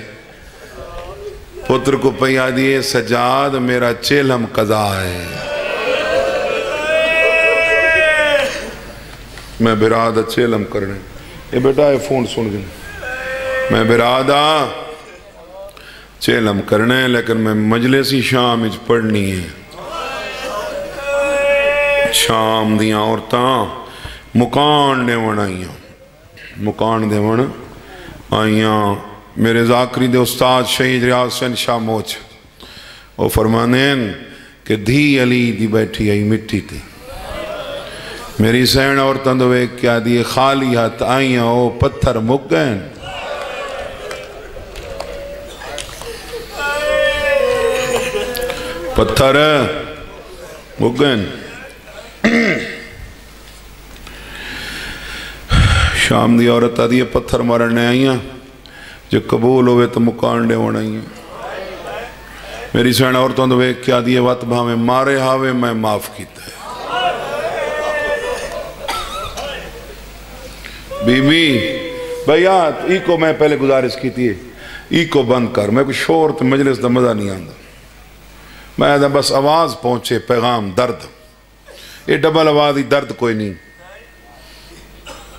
پتر کو پیا دیے سجاد میرا چہلم قضا ہے. میں برادہ چیلم کرنے یہ بیٹا یہ فون سن گئے میں برادہ چیلم کرنے لیکن میں مجلسی شام اچ پڑھنی ہے. شام دیاں عورتاں مکان دیون آئیاں مکان دیون آئیاں. میرے ذاکری دے استاد شہید ریاض حسین شاہ موچ وہ فرمانین کہ دھی علی دی بیٹھی آئی مٹی تھی. میری سین عورتاں دو ایک کیا دیئے خالی ہاتھ آئیاں او پتھر مک گئے پتھر مک گئے. شام دی عورت آدھی پتھر مارنے آئیاں جو قبول ہوئے تو مکان دے ہونا آئیاں. میری سین عورتاں دو ایک کیا دیئے وات بھا میں مارے ہاوے میں معاف کیتا ہے. بی بی بیات ای کو میں پہلے گزارش کی تھی ای کو بند کر میں کوئی شور تو مجلس دا مزہ نہیں آندا میں دا بس آواز پہنچے پیغام درد یہ ڈبل آواز ہی درد کوئی نہیں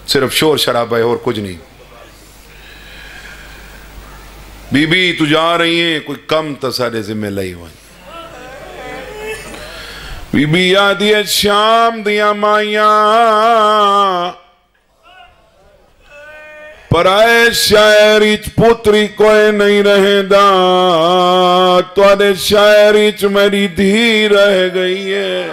صرف شور شرابہ ہے اور کچھ نہیں بی بی تو جا رہی ہیں کوئی کم تصارے ذمہ لئی ہوئی بی بی یادی شام دیا مائیاں پرائے شاعریچ پتری کوئی نہیں رہے دا توڑے شاعریچ میری دھی رہ گئی ہے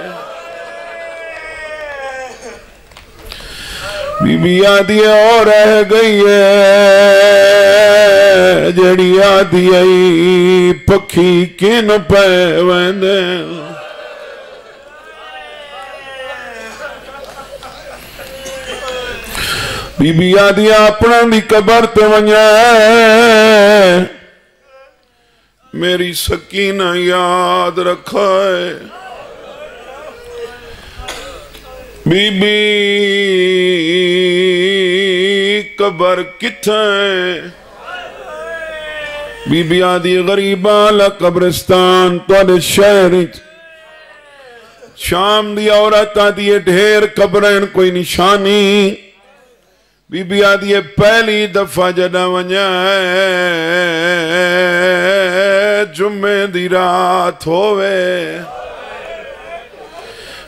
بی بی آدھی اور رہ گئی ہے جڑی آدھی آئی پکھی کن پہ ویندے بی بی آدھی اپنا دی قبر تے ونجا میری سکینہ یاد رکھا ہے بی بی قبر کتھائے بی بی آدھی غریبالا قبرستان توڑے شہرچ شام دی عورت آدھی ڈھیر قبرین کوئی نشانی بی بی آدھی پہلی دفعہ جڑا ونجا جمعے دی رات ہوئے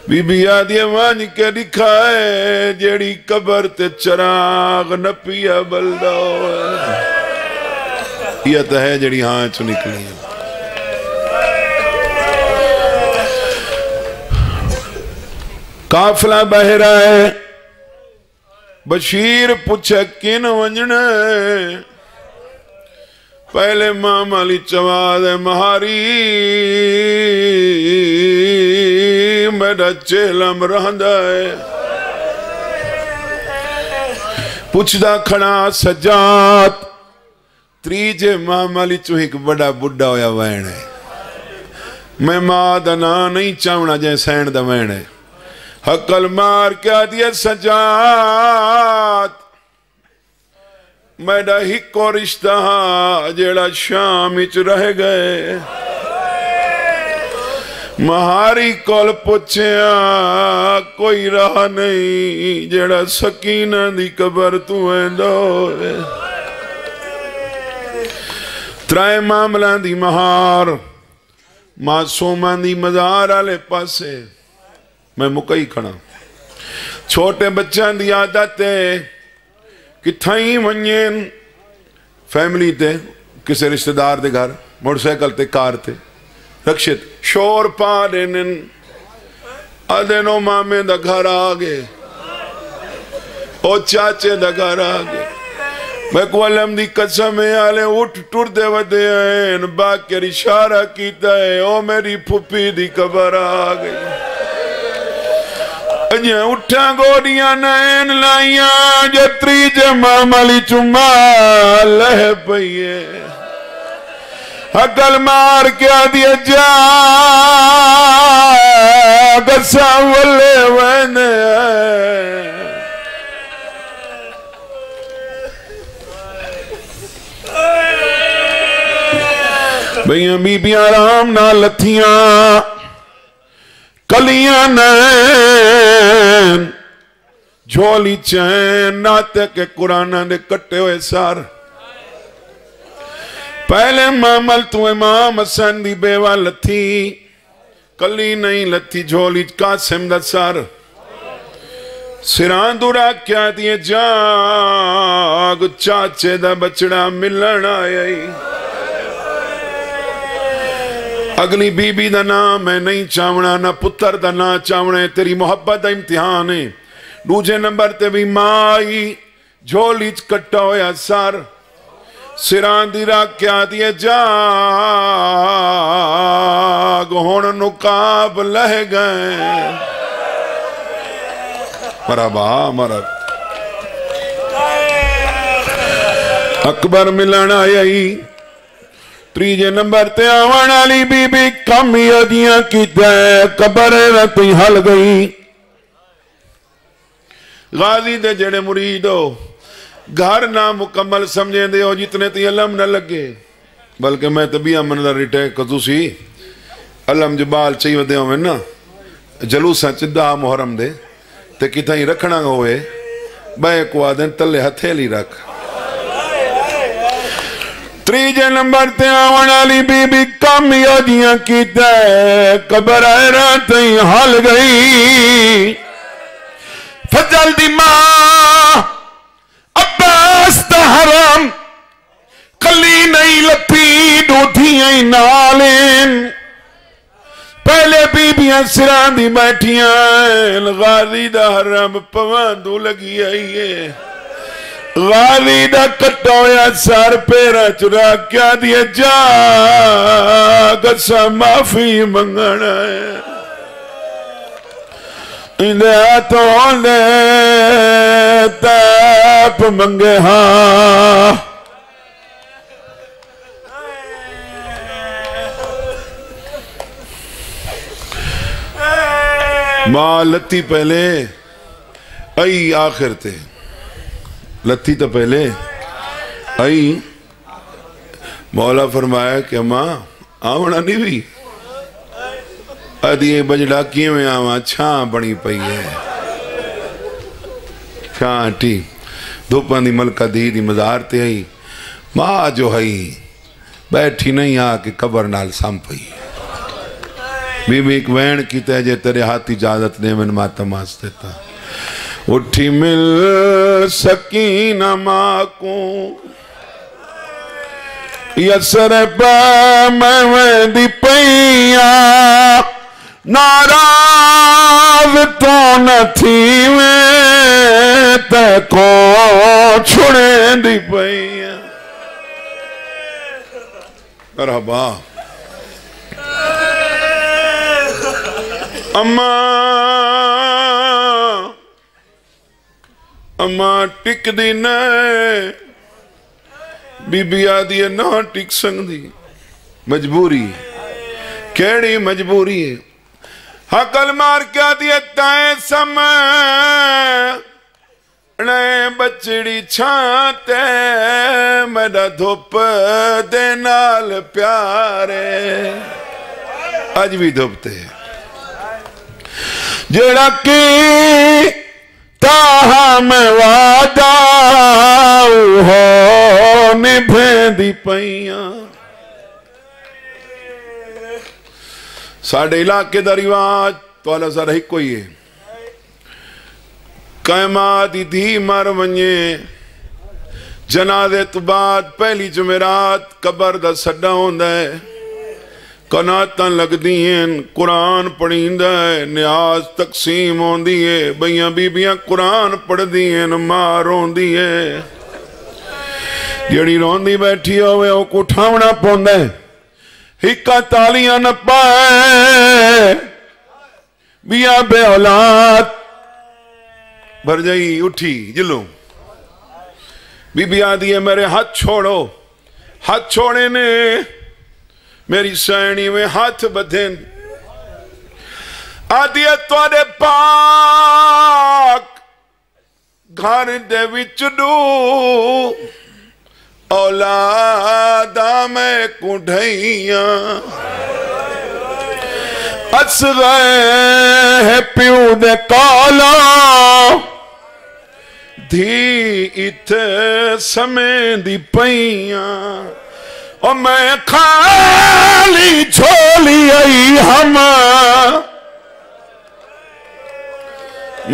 بی بی آدھی وانج کے دکھائے جیڑی قبر تے چراغ نپیا بلدہ ہوئے یہ تو ہے جیڑی ہاں چو نکلی ہے قافلہ بہرہ ہے بشیر پوچھے کن ونجنے پہلے مام علی چواد مہاری میرا چہلم رہندہ ہے پوچھدہ کھڑا سجاد تریجے مام علی چو ایک بڑا بڑا ہویا وین ہے میں ماں دنا نہیں چاونا جائے سین دا وین ہے حقل مار کیا دیا سجاد میڈا ہی کو رشتہ جیڑا شامچ رہ گئے مہاری کول پوچھیا کوئی رہا نہیں جیڑا سکینہ دی قبر تو ایندو ترائے معاملہ دی مہار معصومان دی مزار آلے پاسے میں مکئی کھڑا چھوٹے بچان دی عادت ہے کہ تھائیں ونین فیملی تے کسے رشتہ دار دے گھر موٹر سائیکل تے کار تے رکشت شور پا دینن آدھنو مامے دا گھر آگے او چاچے دا گھر آگے میں کو علم دی قسم آلے اٹھ ٹر دے ودے آئین باکر اشارہ کیتا ہے او میری پھپی دی قبر آگے اجھیں اٹھا گوڑیاں نین لائیاں جتری جمع ملی چمہ لہ پئیے حقل مار کیا دیا جا گسا والے وینے بھئیاں بی بی آرام نہ لتھیاں کلیاں نین جھولی چین ناتے کے قرآنہ نے کٹے ہوئے سار پہلے مامل تو امام حسن دی بیوہ لتھی کلی نہیں لتھی جھولی قاسم دا سار سران دورا کیا دیے جاگ چاچے دا بچڑا ملن آئی اگلی بی بی دا نام میں نہیں چاونا نہ پتر دا نام چاونے تیری محبت دا امتحان ہے دوجے نمبر تے بھی مائی جھولی کٹا ہویا سار سران دی راک کیا دیے جاگ ہون نقاب لہ گئے مرحبا مرحبا اکبر ملن آئی تریجے نمبر تے آوان علی بی بی کمی ادیاں کی تے قبر رتی حل گئی غازی دے جڑے مریدو گھر نہ مکمل سمجھیں دے ہو جتنے تی علم نہ لگے بلکہ میں تبھی امن دا ریٹے کدو سی علم جبال چاہیے ودے ہوں میں نا جلوساں چدہ محرم دے تے کتاں ہی رکھنا ہوئے بے کو آدھیں تلے ہتھیلی رکھ تریجے نمبر تے آون علی بی بی کامیابیاں کیتا ہے قبر حیران تئیں حال گئی فجل دی ماں عباس دا حرام کلی نہیں لپی ڈوٹھیاں نالین پہلے بیبیاں سران دی بیٹھیاں غازی دا حرام پواندو لگی آئی ہے غازی دا کٹویا سار پیرا چرا کیا دیا جا گسا معافی منگنا ہے اندھا تو لے تاپ منگے ہاں ماں لتی پہلے آئی آخر تے لتی تو پہلے آئی مولا فرمایا کہ ماں آونا نہیں بھی آدھی بجڑا کیے میں آواں چھاں بڑی پئی ہے چھاں ٹی دھوپاں دی ملکہ دی مزار تے آئی ماں جو آئی بیٹھی نہیں آ کے قبر نال سام پئی بی بی ایک وین کی تیجے تیرے ہاتھ اجازت دے من ماتم آستے تھا اٹھی مل سکینہ ماں کو یسر پا میں دی پئیا ناراض تو نہ تھی میں تے کو چھڑے دی پئیا مرحبا اماں ٹک دی نئے بی بی آدھی ہے نہ ٹک سنگ دی مجبوری کیڑی مجبوری ہے حقل مار کیا دیا تائیں سمے نئے بچڑی چھانتے میرا دھوپ دے نال پیارے آج بھی دھوپتے ہیں جڑا کی تاہم وعدہ ہو نبھیں دی پئیاں ساڑھے علاقے دا رواج تو اللہ ذرا ہی کوئی ہے قیمہ دی دھی مر ونجے جنازے تو بعد پہلی جمعرات قبر دا سڈا ہوندہ ہے کناتاں لگ دیئن قرآن پڑھیں دے نیاز تقسیم ہون دیئے بیاں بیبیاں قرآن پڑھ دیئن ماں رون دیئے جڑی رون دی بیٹھی ہوئے او کو اٹھاونا پون دے ہکا تالیاں نہ پائے بیاں بے اولاد بھر جائی اٹھی جلو بی بی آدھی ہے میرے ہاتھ چھوڑو ہاتھ چھوڑے نے میری سینی میں ہاتھ بدھیں آدھی ہے توڑے پاک گھر دے وچ ڈو اولادا میں کڑھائیاں اس گئے پیو دے کالا دھی ات سمیں دی پئیاں اور میں خالی جھولی آئی ہم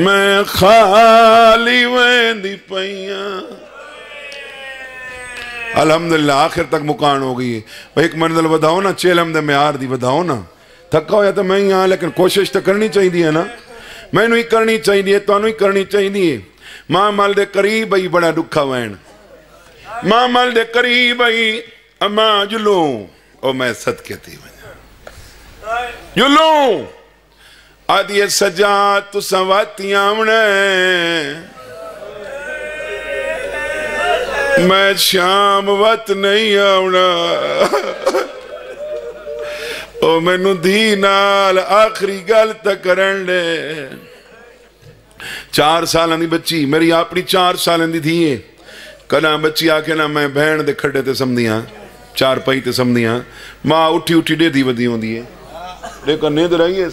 میں خالی ویندی پئیاں الحمدللہ آخر تک مکان ہو گئی ہے ایک منزل وداؤ نا چیلم دے میار دی وداؤ نا تھکا ہویا تو میں ہی آن لیکن کوشش تو کرنی چاہی دی ہے نا میں نو ہی کرنی چاہی دی ہے تو انو ہی کرنی چاہی دی ہے ماں مال دے قریب ہی بڑا دکھا وین ماں مال دے قریب ہی اماں جلوں او میں صدقے تھی جلوں آدھی سجاد تو سواتی آمنے میں شام وقت نہیں آمنا او میں نو دی نال آخری گل تک کرن لے 4 سالہ دی بچی میری اپنی 4 سالہ دی تھی کنا بچی آکے نا میں بہن دے کھڑے تے سمدیاں چار پائی تے سمدیاں ماں اٹھی اٹھی دے دی ودی ہوں دیئے لیکن نیند رہی ہے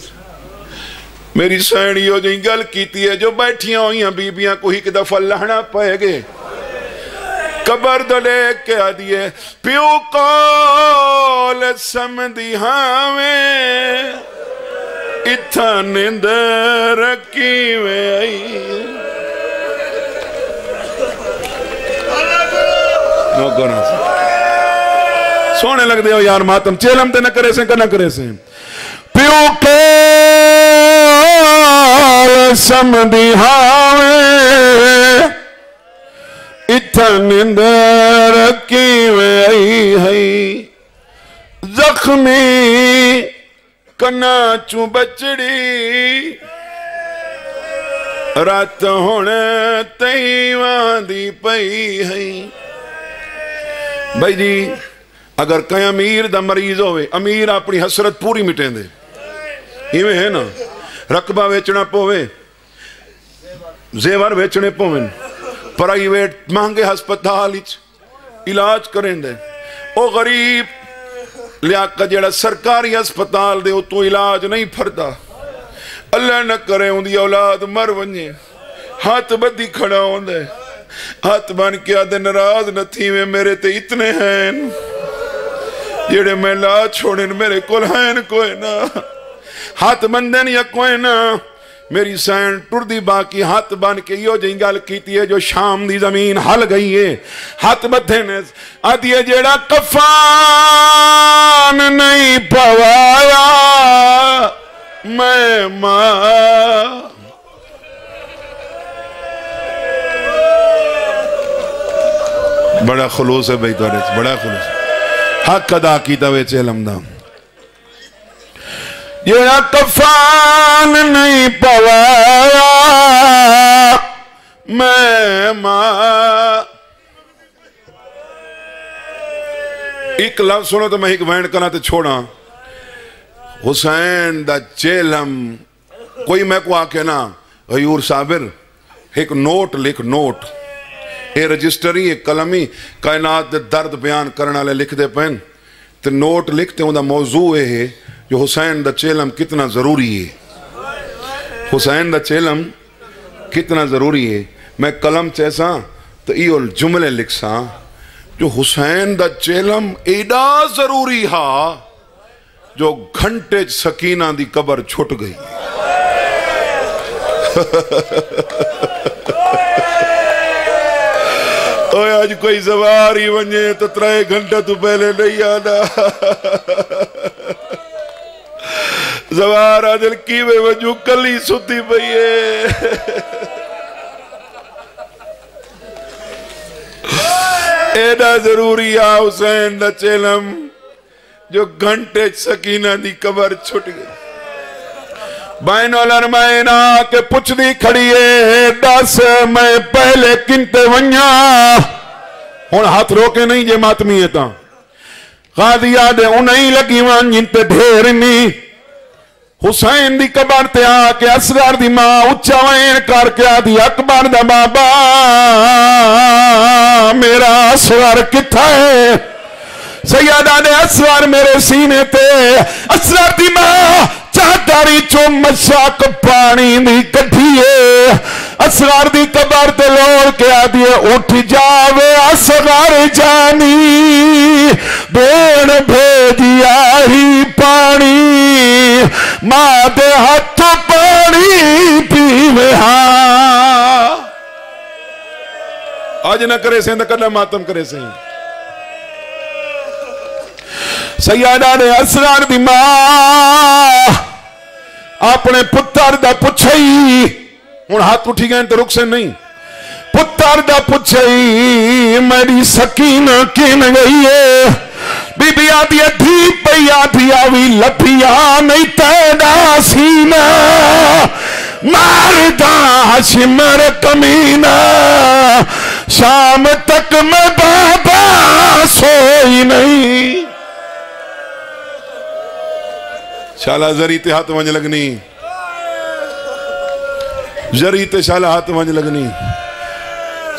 میری سینی ہو جائیں گل کیتی ہے جو بیٹھیاں ہوئیاں بیبیاں کو ہی کہ دفعہ لہنا پائے گے قبر دلے کیا دیئے پیو کال سمدی ہاویں اتھا نیند رکی میں آئی نو گنا سے سونے لگ دے ہو یار ماتم چیلم تے نہ کرے سے نہ کرے سے پیو کال سمدی ہاویں اتھا نیند رکی میں آئی ہے زخمی کنا چوں بچڑی رات ہونے تیوان دی پئی ہے بھائی جی اگر کہیں امیر دا مریض ہوئے امیر اپنی حسرت پوری مٹیں دے ہی ہے نا رقبہ ویچنا پوے زیور ویچنے پویں پرائیویٹ مہنگے ہسپتال علاج کریں دے او غریب لیاقہ جیڑا سرکاری ہسپتال دے تو علاج نہیں پھردا اللہ نہ کرے ہوں دی اولاد مر ونجے ہاتھ بدی کھڑا ہوں دے ہاتھ بان کیا دے نراز نہ تھی میں میرے تے اتنے ہیں جیڑے میں لا چھوڑن میرے کل ہیں کوئی نا ہاتھ بندن یا کوئی نا میری سین ٹردی باقی ہاتھ بان کے یہ جنگل کیتی ہے جو شام دی زمین ہل گئی ہے ہاتھ بدھنے آدھیے جیڑا کفان نہیں پوایا میں ماں بڑا خلوص ہے بھائی تو بڑا خلوص حق ادا کیتا وے چیلم دا جیڑا کفان نہیں پوایا میں ماں ایک لفظ سنو تو میں ایک وینڈ کرنا تے چھوڑا حسین دا چیلم کوئی میں کو آکے نا غیور صابر ایک نوٹ لکھ نوٹ اے رجسٹری ایک کلمی کائنات دے درد بیان کرنا لے لکھ دے پہن تے نوٹ لکھتے ہوں دا موضوع ہے جو حسین دا چیلم کتنا ضروری ہے حسین دا چیلم کتنا ضروری ہے میں کلم چیسا تو ایو جملے لکھ سا جو حسین دا چیلم ایڈا ضروری ہا جو گھنٹے سکینہ دی قبر چھٹ گئی اوہ آج کوئی زواری ونجے تو 3 گھنٹہ تو پہلے نہیں آنا زوارا دل کیوے وجو کلی ستی پئیے ایڈا ضروری ہے حسین دا چیلم جو گھنٹے سکینہ دی قبر چھٹ گئی بائن الارمائن آکے پچھ دی کھڑیے 10 میں پہلے کنتے ونیا ہون ہاتھ روکے نہیں جے ماتمی ہے تا غادی آدھے انہیں لگی وان جنتے ڈھیرنی حسین دی قبر تے آکے اصغر دی ماں اچھا وین کر کے آدھی اکبر دا بابا میرا اصغر کتھا ہے سیدہ نے اصغر میرے سینے تے اصغر دی ماں چاہتاری چو مشاک پانی دی کٹھیے اصغر دی قبر تے لوڑ کے آدھیے اٹھ جاوے اصغر جانی بین بھیجیا ہی پانی ماں دے ہاتھ پانی پیوے ہاں آج نہ کرے سیں نہ کرنا ماتم کرے سیں سیدہ نے اصغر دی ماں اپنے پتر دا پچھئی ان ہاتھ اٹھی گئے تو رک سے نہیں پتر دا پچھئی میری سکینہ کین گئی ہے بی بی آدھی دھی پئی آدھی آوی لپیا نہیں تیڑا سینہ ماردہ حشمر کمینہ شام تک میں بابا سوئی نہیں شالہ زریتے ہاتھ ونج لگنی زریتے شالہ ہاتھ ونج لگنی